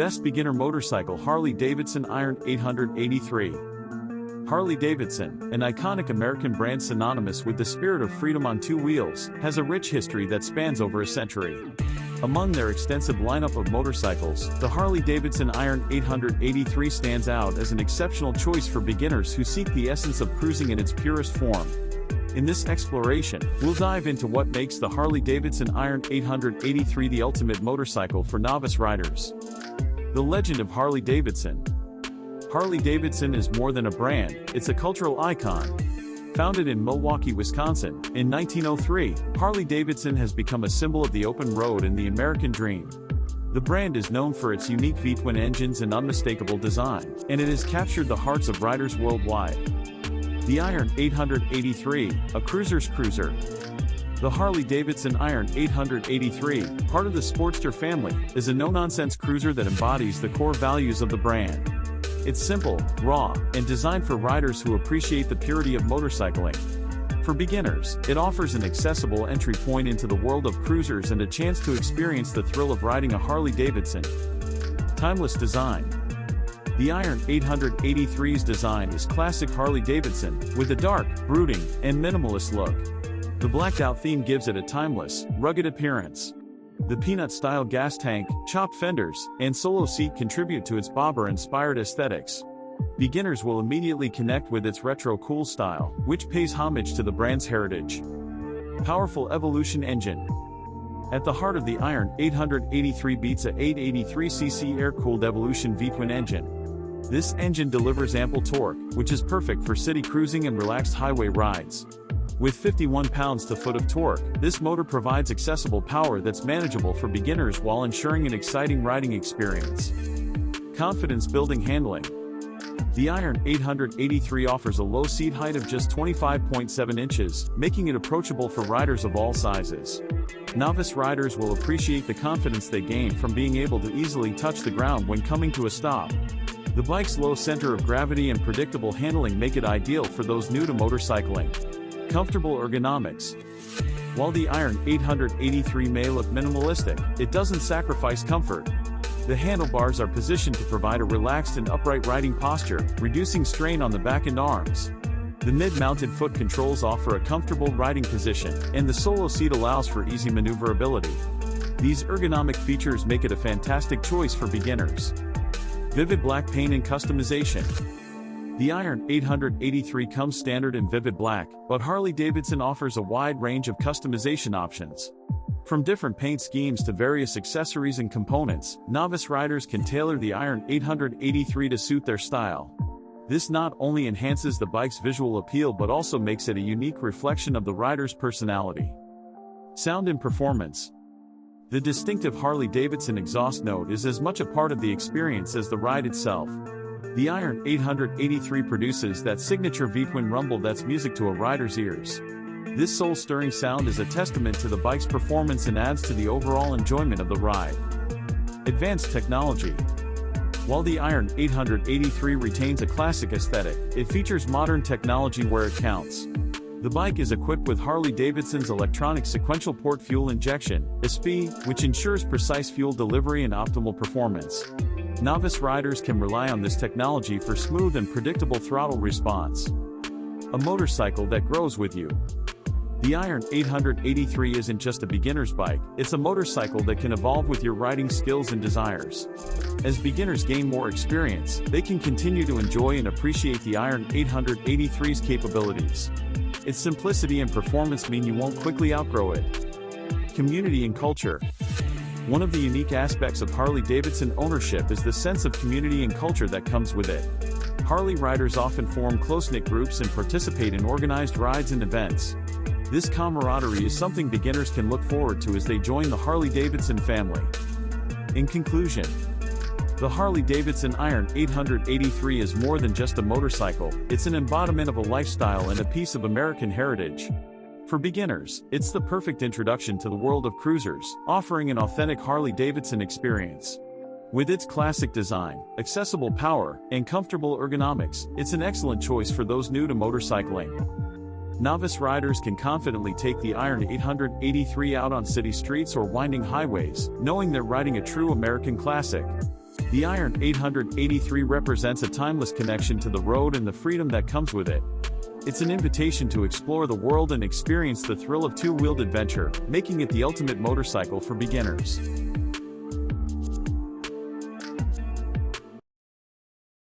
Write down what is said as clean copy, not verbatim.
Best beginner motorcycle Harley-Davidson Iron 883. Harley-Davidson, an iconic American brand synonymous with the spirit of freedom on two wheels, has a rich history that spans over a century. Among their extensive lineup of motorcycles, the Harley-Davidson Iron 883 stands out as an exceptional choice for beginners who seek the essence of cruising in its purest form. In this exploration, we'll dive into what makes the Harley-Davidson Iron 883 the ultimate motorcycle for novice riders. The legend of Harley-Davidson. Harley-Davidson is more than a brand, it's a cultural icon. Founded in Milwaukee, Wisconsin, in 1903, Harley-Davidson has become a symbol of the open road and the American dream. The brand is known for its unique V-twin engines and unmistakable design, and it has captured the hearts of riders worldwide. The Iron 883, a cruiser's cruiser. The Harley-Davidson Iron 883, part of the Sportster family, is a no-nonsense cruiser that embodies the core values of the brand. It's simple, raw, and designed for riders who appreciate the purity of motorcycling. For beginners, it offers an accessible entry point into the world of cruisers and a chance to experience the thrill of riding a Harley-Davidson. Timeless design. The Iron 883's design is classic Harley-Davidson, with a dark, brooding, and minimalist look. The blacked-out theme gives it a timeless, rugged appearance. The peanut-style gas tank, chopped fenders, and solo seat contribute to its bobber-inspired aesthetics. Beginners will immediately connect with its retro cool style, which pays homage to the brand's heritage. Powerful Evolution engine. At the heart of the Iron 883 beats a 883cc air-cooled Evolution V-twin engine. This engine delivers ample torque, which is perfect for city cruising and relaxed highway rides. With 51 pounds-to-foot of torque, this motor provides accessible power that's manageable for beginners while ensuring an exciting riding experience. Confidence-building handling. The Iron 883 offers a low seat height of just 25.7 inches, making it approachable for riders of all sizes. Novice riders will appreciate the confidence they gain from being able to easily touch the ground when coming to a stop. The bike's low center of gravity and predictable handling make it ideal for those new to motorcycling. Comfortable ergonomics. While the Iron 883 may look minimalistic, it doesn't sacrifice comfort. The handlebars are positioned to provide a relaxed and upright riding posture, reducing strain on the back and arms. The mid-mounted foot controls offer a comfortable riding position, and the solo seat allows for easy maneuverability. These ergonomic features make it a fantastic choice for beginners. Vivid black paint and customization. The Iron 883 comes standard in vivid black, but Harley-Davidson offers a wide range of customization options. From different paint schemes to various accessories and components, novice riders can tailor the Iron 883 to suit their style. This not only enhances the bike's visual appeal but also makes it a unique reflection of the rider's personality. Sound and performance. The distinctive Harley-Davidson exhaust note is as much a part of the experience as the ride itself. The Iron 883 produces that signature V-twin rumble that's music to a rider's ears. This soul-stirring sound is a testament to the bike's performance and adds to the overall enjoyment of the ride. Advanced technology. While the Iron 883 retains a classic aesthetic, it features modern technology where it counts. The bike is equipped with Harley-Davidson's electronic sequential port fuel injection, (SP), which ensures precise fuel delivery and optimal performance. Novice riders can rely on this technology for smooth and predictable throttle response. A motorcycle that grows with you. The Iron 883 isn't just a beginner's bike, it's a motorcycle that can evolve with your riding skills and desires. As beginners gain more experience, they can continue to enjoy and appreciate the Iron 883's capabilities. Its simplicity and performance mean you won't quickly outgrow it. Community and culture. One of the unique aspects of Harley-Davidson ownership is the sense of community and culture that comes with it. Harley riders often form close-knit groups and participate in organized rides and events. This camaraderie is something beginners can look forward to as they join the Harley-Davidson family. In conclusion, the Harley-Davidson Iron 883 is more than just a motorcycle, it's an embodiment of a lifestyle and a piece of American heritage. For beginners, it's the perfect introduction to the world of cruisers, offering an authentic Harley-Davidson experience. With its classic design, accessible power, and comfortable ergonomics, it's an excellent choice for those new to motorcycling. Novice riders can confidently take the Iron 883 out on city streets or winding highways, knowing they're riding a true American classic. The Iron 883 represents a timeless connection to the road and the freedom that comes with it. It's an invitation to explore the world and experience the thrill of two-wheeled adventure, making it the ultimate motorcycle for beginners.